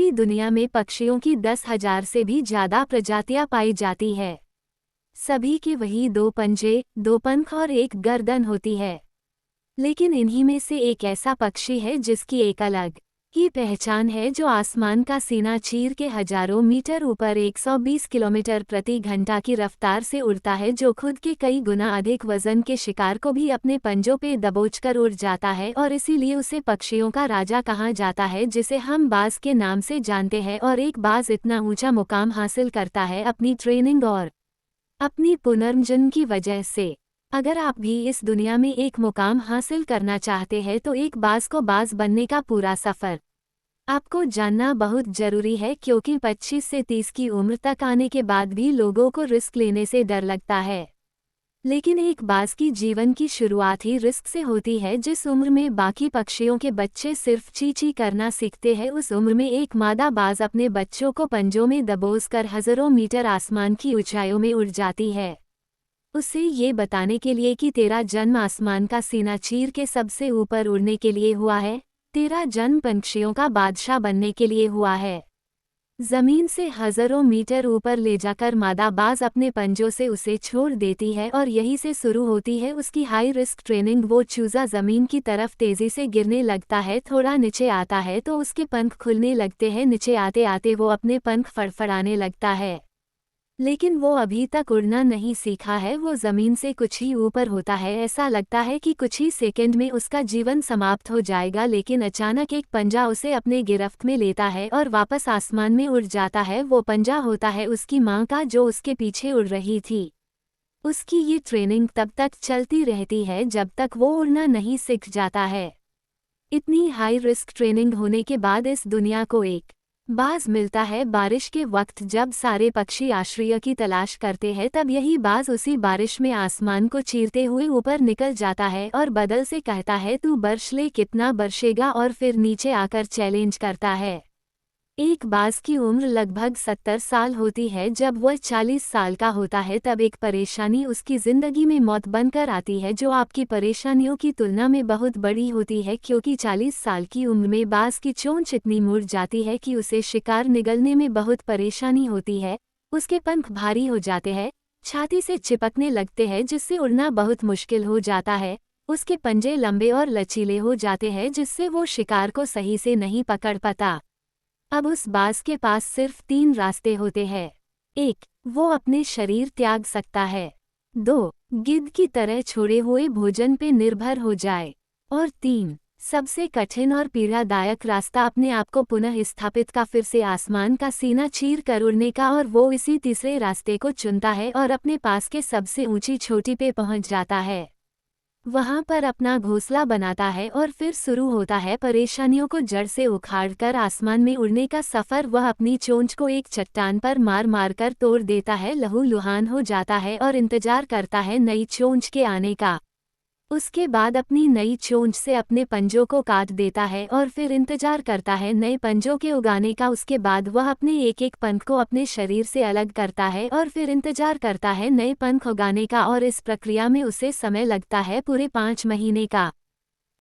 पूरी दुनिया में पक्षियों की 10,000 से भी ज्यादा प्रजातियां पाई जाती है। सभी के वही 2 पंजे, 2 पंख और एक गर्दन होती है। लेकिन इन्हीं में से एक ऐसा पक्षी है जिसकी एक अलग की पहचान है, जो आसमान का सीना चीर के हजारों मीटर ऊपर 120 किलोमीटर प्रति घंटा की रफ्तार से उड़ता है, जो खुद के कई गुना अधिक वजन के शिकार को भी अपने पंजों पे दबोचकर उड़ जाता है, और इसीलिए उसे पक्षियों का राजा कहा जाता है, जिसे हम बाज के नाम से जानते हैं। और एक बाज इतना ऊंचा मुकाम हासिल करता है अपनी ट्रेनिंग और अपनी पुनर्जन्म की वजह से। अगर आप भी इस दुनिया में एक मुकाम हासिल करना चाहते हैं तो एक बाज को बाज बनने का पूरा सफ़र आपको जानना बहुत जरूरी है, क्योंकि 25 से 30 की उम्र तक आने के बाद भी लोगों को रिस्क लेने से डर लगता है। लेकिन एक बाज की जीवन की शुरुआत ही रिस्क से होती है। जिस उम्र में बाकी पक्षियों के बच्चे सिर्फ ची ची करना सीखते हैं, उस उम्र में एक मादा बाज अपने बच्चों को पंजों में दबोचकर हज़ारों मीटर आसमान की ऊंचाइयों में उड़ जाती है, उसे ये बताने के लिए कि तेरा जन्म आसमान का सीना चीर के सबसे ऊपर उड़ने के लिए हुआ है। तेरा जन्म पंछियों का बादशाह बनने के लिए हुआ है। जमीन से हज़ारों मीटर ऊपर ले जाकर मादा बाज अपने पंजों से उसे छोड़ देती है, और यहीं से शुरू होती है उसकी हाई रिस्क ट्रेनिंग। वो चूजा जमीन की तरफ तेजी से गिरने लगता है, थोड़ा नीचे आता है तो उसके पंख खुलने लगते हैं। नीचे आते आते वो अपने पंख फड़फड़ाने लगता है, लेकिन वो अभी तक उड़ना नहीं सीखा है। वो ज़मीन से कुछ ही ऊपर होता है, ऐसा लगता है कि कुछ ही सेकंड में उसका जीवन समाप्त हो जाएगा। लेकिन अचानक एक पंजा उसे अपने गिरफ्त में लेता है और वापस आसमान में उड़ जाता है। वो पंजा होता है उसकी माँ का, जो उसके पीछे उड़ रही थी। उसकी ये ट्रेनिंग तब तक चलती रहती है जब तक वो उड़ना नहीं सीख जाता है। इतनी हाई रिस्क ट्रेनिंग होने के बाद इस दुनिया को एक बाज मिलता है बारिश के वक्त। जब सारे पक्षी आश्रय की तलाश करते हैं, तब यही बाज उसी बारिश में आसमान को चीरते हुए ऊपर निकल जाता है और बादल से कहता है, तू बरस ले, कितना बरसेगा, और फिर नीचे आकर चैलेंज करता है। एक बाज की उम्र लगभग 70 साल होती है। जब वह 40 साल का होता है तब एक परेशानी उसकी जिंदगी में मौत बनकर आती है, जो आपकी परेशानियों की तुलना में बहुत बड़ी होती है, क्योंकि 40 साल की उम्र में बाज की चोंच इतनी मुड़ जाती है कि उसे शिकार निगलने में बहुत परेशानी होती है। उसके पंख भारी हो जाते हैं, छाती से चिपकने लगते हैं, जिससे उड़ना बहुत मुश्किल हो जाता है। उसके पंजे लंबे और लचीले हो जाते हैं, जिससे वो शिकार को सही से नहीं पकड़ पाता। अब उस बाज के पास सिर्फ 3 रास्ते होते हैं। 1. वो अपने शरीर त्याग सकता है। 2. गिद्ध की तरह छोड़े हुए भोजन पे निर्भर हो जाए। और 3. सबसे कठिन और पीड़ादायक रास्ता अपने आप को पुनः स्थापित का, फिर से आसमान का सीना चीर कर उड़ने का। और वो इसी तीसरे रास्ते को चुनता है और अपने पास के सबसे ऊंची चोटी पे पहुंच जाता है। वहां पर अपना घोंसला बनाता है और फिर शुरू होता है परेशानियों को जड़ से उखाड़कर आसमान में उड़ने का सफर। वह अपनी चोंच को एक चट्टान पर मार मार कर तोड़ देता है, लहूलुहान हो जाता है और इंतजार करता है नई चोंच के आने का। उसके बाद अपनी नई चोंच से अपने पंजों को काट देता है और फिर इंतजार करता है नए पंजों के उगाने का। उसके बाद वह अपने एक एक पंख को अपने शरीर से अलग करता है और फिर इंतजार करता है नए पंख उगाने का, और इस प्रक्रिया में उसे समय लगता है पूरे 5 महीने का।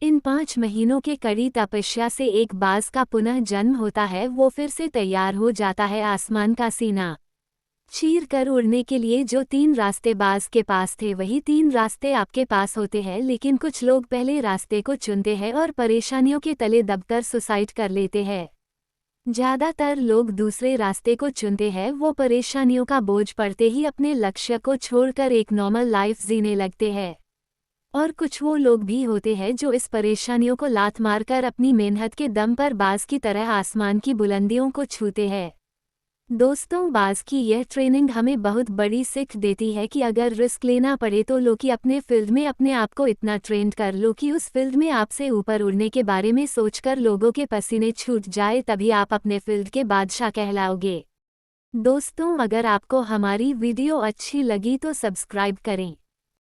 इन 5 महीनों के कड़ी तपस्या से एक बाज का पुनः जन्म होता है। वो फिर से तैयार हो जाता है आसमान का सीना चीर कर उड़ने के लिए। जो 3 रास्ते बाज के पास थे, वही 3 रास्ते आपके पास होते हैं। लेकिन कुछ लोग पहले रास्ते को चुनते हैं और परेशानियों के तले दबकर सुसाइड कर लेते हैं। ज्यादातर लोग दूसरे रास्ते को चुनते हैं। वो परेशानियों का बोझ पड़ते ही अपने लक्ष्य को छोड़कर एक नॉर्मल लाइफ जीने लगते हैं। और कुछ वो लोग भी होते हैं जो इस परेशानियों को लात मारकर अपनी मेहनत के दम पर बाज की तरह आसमान की बुलंदियों को छूते हैं। दोस्तों, बाज की यह ट्रेनिंग हमें बहुत बड़ी सीख देती है कि अगर रिस्क लेना पड़े तो लो कि अपने फील्ड में अपने आप को इतना ट्रेंड कर लो कि उस फील्ड में आपसे ऊपर उड़ने के बारे में सोचकर लोगों के पसीने छूट जाए, तभी आप अपने फील्ड के बादशाह कहलाओगे। दोस्तों, अगर आपको हमारी वीडियो अच्छी लगी तो सब्सक्राइब करें।